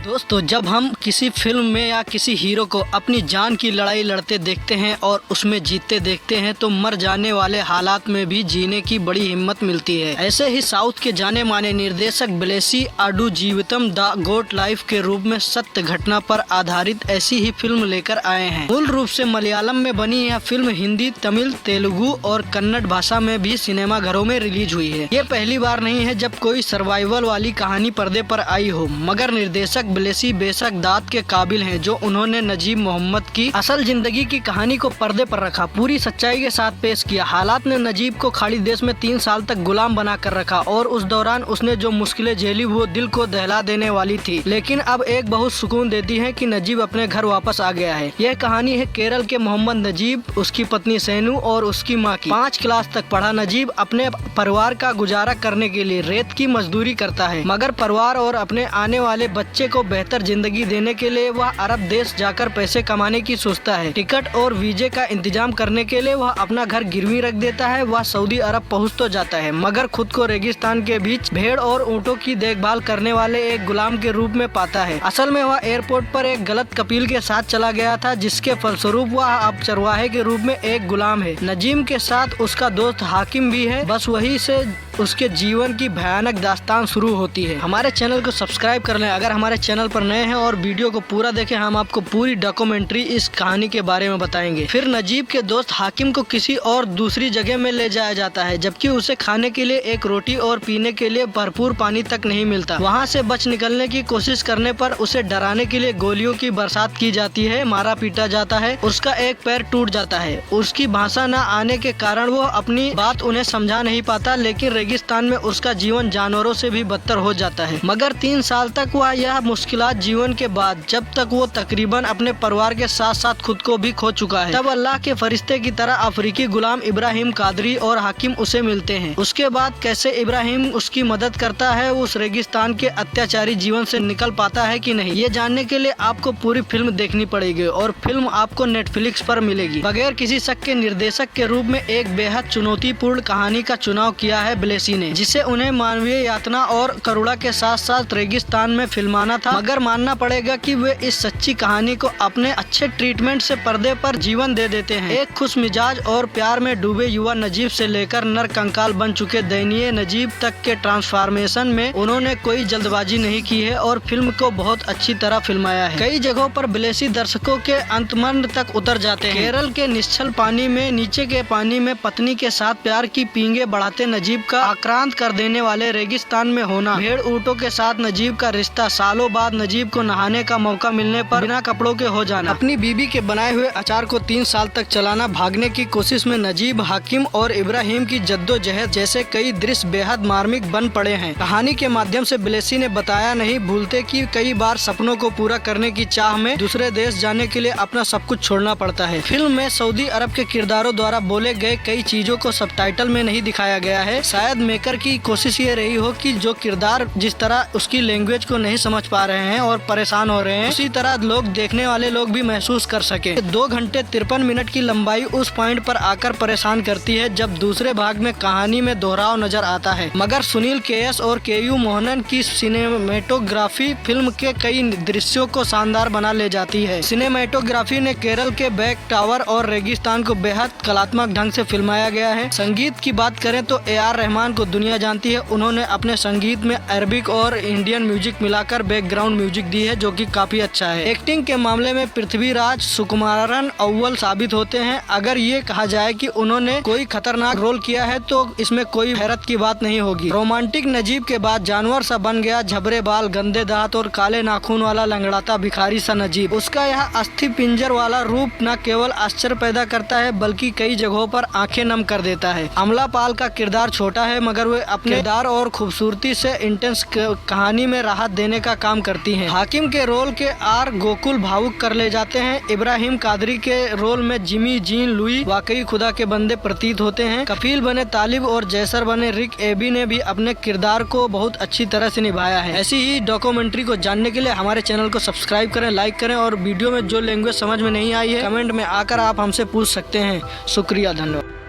दोस्तों, जब हम किसी फिल्म में या किसी हीरो को अपनी जान की लड़ाई लड़ते देखते हैं और उसमें जीतते देखते हैं तो मर जाने वाले हालात में भी जीने की बड़ी हिम्मत मिलती है। ऐसे ही साउथ के जाने माने निर्देशक ब्लेसी आडू जीवितम द गोट लाइफ के रूप में सत्य घटना पर आधारित ऐसी ही फिल्म लेकर आए हैं। मूल रूप से मलयालम में बनी यह फिल्म हिंदी, तमिल, तेलुगु और कन्नड़ भाषा में भी सिनेमा घरों में रिलीज हुई है। ये पहली बार नहीं है जब कोई सर्वाइवल वाली कहानी पर्दे पर आई हो, मगर निर्देशक ब्लेसी बेशक दाद के काबिल हैं जो उन्होंने नजीब मोहम्मद की असल जिंदगी की कहानी को पर्दे पर रखा, पूरी सच्चाई के साथ पेश किया। हालात ने नजीब को खाड़ी देश में 3 साल तक गुलाम बना कर रखा और उस दौरान उसने जो मुश्किलें झेली वो दिल को दहला देने वाली थी, लेकिन अब एक बहुत सुकून देती है कि नजीब अपने घर वापस आ गया है। यह कहानी है केरल के मोहम्मद नजीब, उसकी पत्नी सैनू और उसकी माँ की। 5 क्लास तक पढ़ा नजीब अपने परिवार का गुजारा करने के लिए रेत की मजदूरी करता है, मगर परिवार और अपने आने वाले बच्चे को बेहतर जिंदगी देने के लिए वह अरब देश जाकर पैसे कमाने की सोचता है। टिकट और वीजे का इंतजाम करने के लिए वह अपना घर गिरवी रख देता है। वह सऊदी अरब पहुंच तो जाता है, मगर खुद को रेगिस्तान के बीच भेड़ और ऊँटों की देखभाल करने वाले एक गुलाम के रूप में पाता है। असल में वह एयरपोर्ट पर एक गलत कपील के साथ चला गया था, जिसके फलस्वरूप वह अब चरवाहे के रूप में एक गुलाम है। नजीम के साथ उसका दोस्त हाकिम भी है। बस वही से उसके जीवन की भयानक दास्तान शुरू होती है। हमारे चैनल को सब्सक्राइब कर लें अगर हमारे चैनल पर नए हैं और वीडियो को पूरा देखें। हम आपको पूरी डॉक्यूमेंट्री इस कहानी के बारे में बताएंगे। फिर नजीब के दोस्त हाकिम को किसी और दूसरी जगह में ले जाया जाता है, जबकि उसे खाने के लिए एक रोटी और पीने के लिए भरपूर पानी तक नहीं मिलता। वहाँ से बच निकलने की कोशिश करने पर उसे डराने के लिए गोलियों की बरसात की जाती है, मारा पीटा जाता है, उसका एक पैर टूट जाता है। उसकी भाषा न आने के कारण वो अपनी बात उन्हें समझा नहीं पाता, लेकिन रेगिस्तान में उसका जीवन जानवरों से भी बदतर हो जाता है। मगर 3 साल तक वह यह मुश्किलात जीवन के बाद, जब तक वो तकरीबन अपने परिवार के साथ साथ खुद को भी खो चुका है, तब अल्लाह के फरिश्ते की तरह अफ्रीकी गुलाम इब्राहिम कादरी और हाकिम उसे मिलते हैं। उसके बाद कैसे इब्राहिम उसकी मदद करता है, उस रेगिस्तान के अत्याचारी जीवन से निकल पाता है कि नहीं, ये जानने के लिए आपको पूरी फिल्म देखनी पड़ेगी और फिल्म आपको नेटफ्लिक्स पर मिलेगी। बगैर किसी शक के निर्देशक के रूप में एक बेहद चुनौतीपूर्ण कहानी का चुनाव किया है ब्लेसी ने, जिसे उन्हें मानवीय यातना और करुणा के साथ साथ रेगिस्तान में फिल्माना था। मगर मानना पड़ेगा कि वे इस सच्ची कहानी को अपने अच्छे ट्रीटमेंट से पर्दे पर जीवन दे देते हैं। एक खुश मिजाज और प्यार में डूबे युवा नजीब से लेकर नर कंकाल बन चुके दयनीय नजीब तक के ट्रांसफॉर्मेशन में उन्होंने कोई जल्दबाजी नहीं की है और फिल्म को बहुत अच्छी तरह फिल्माया है। कई जगहों पर ब्लेसी दर्शकों के अंतमंड तक उतर जाते हैं। केरल के निश्चल पानी में, नीचे के पानी में पत्नी के साथ प्यार की पींगे बढ़ाते नजीब का आक्रांत कर देने वाले रेगिस्तान में होना, भेड़ ऊँटों के साथ नजीब का रिश्ता, सालों बाद नजीब को नहाने का मौका मिलने पर बिना कपड़ों के हो जाना, अपनी बीबी के बनाए हुए अचार को 3 साल तक चलाना, भागने की कोशिश में नजीब, हाकिम और इब्राहिम की जद्दोजहद जैसे कई दृश्य बेहद मार्मिक बन पड़े हैं। कहानी के माध्यम से ब्लेसी ने बताया नहीं भूलते कि कई बार सपनों को पूरा करने की चाह में दूसरे देश जाने के लिए अपना सब कुछ छोड़ना पड़ता है। फिल्म में सऊदी अरब के किरदारों द्वारा बोले गए कई चीजों को सबटाइटल में नहीं दिखाया गया है। शायद मेकर की कोशिश ये रही हो कि जो किरदार जिस तरह उसकी लैंग्वेज को नहीं समझ पा रहे हैं और परेशान हो रहे हैं, उसी तरह लोग, देखने वाले लोग भी महसूस कर सके। 2 घंटे 53 मिनट की लंबाई उस पॉइंट पर आकर परेशान करती है जब दूसरे भाग में कहानी में दोहराव नजर आता है। मगर सुनील केएस और केयू मोहनन की सिनेमेटोग्राफी फिल्म के कई दृश्यों को शानदार बना ले जाती है। सिनेमेटोग्राफी ने केरल के बैक टावर और रेगिस्तान को बेहद कलात्मक ढंग से फिल्माया गया है। संगीत की बात करें तो AR रहमान को दुनिया जानती है। उन्होंने अपने संगीत में अरबिक और इंडियन म्यूजिक मिलाकर बैकग्राउंड म्यूजिक दी है, जो कि काफी अच्छा है। एक्टिंग के मामले में पृथ्वीराज सुकुमारन अव्वल साबित होते हैं। अगर ये कहा जाए कि उन्होंने कोई खतरनाक रोल किया है तो इसमें कोई हैरत की बात नहीं होगी। रोमांटिक नजीब के बाद जानवर सा बन गया, झबरे बाल, गंदे दांत और काले नाखून वाला लंगड़ाता भिखारी सा नजीब। उसका यह अस्थि पिंजर वाला रूप न केवल आश्चर्य पैदा करता है बल्कि कई जगहों पर आंखें नम कर देता है। अमला पाल का किरदार छोटा है, मगर वे अपने किरदार और खूबसूरती से इंटेंस कहानी में राहत देने का काम करती हैं। हाकिम के रोल के आर गोकुल भावुक कर ले जाते हैं। इब्राहिम कादरी के रोल में जिमी जीन लुई वाकई खुदा के बंदे प्रतीत होते हैं। कफील बने तालिब और जैसर बने रिक एबी ने भी अपने किरदार को बहुत अच्छी तरह से निभाया है। ऐसी ही डॉक्यूमेंट्री को जानने के लिए हमारे चैनल को सब्सक्राइब करें, लाइक करें और वीडियो में जो लैंग्वेज समझ में नहीं आई है कमेंट में आकर आप हमसे पूछ सकते हैं। शुक्रिया, धन्यवाद।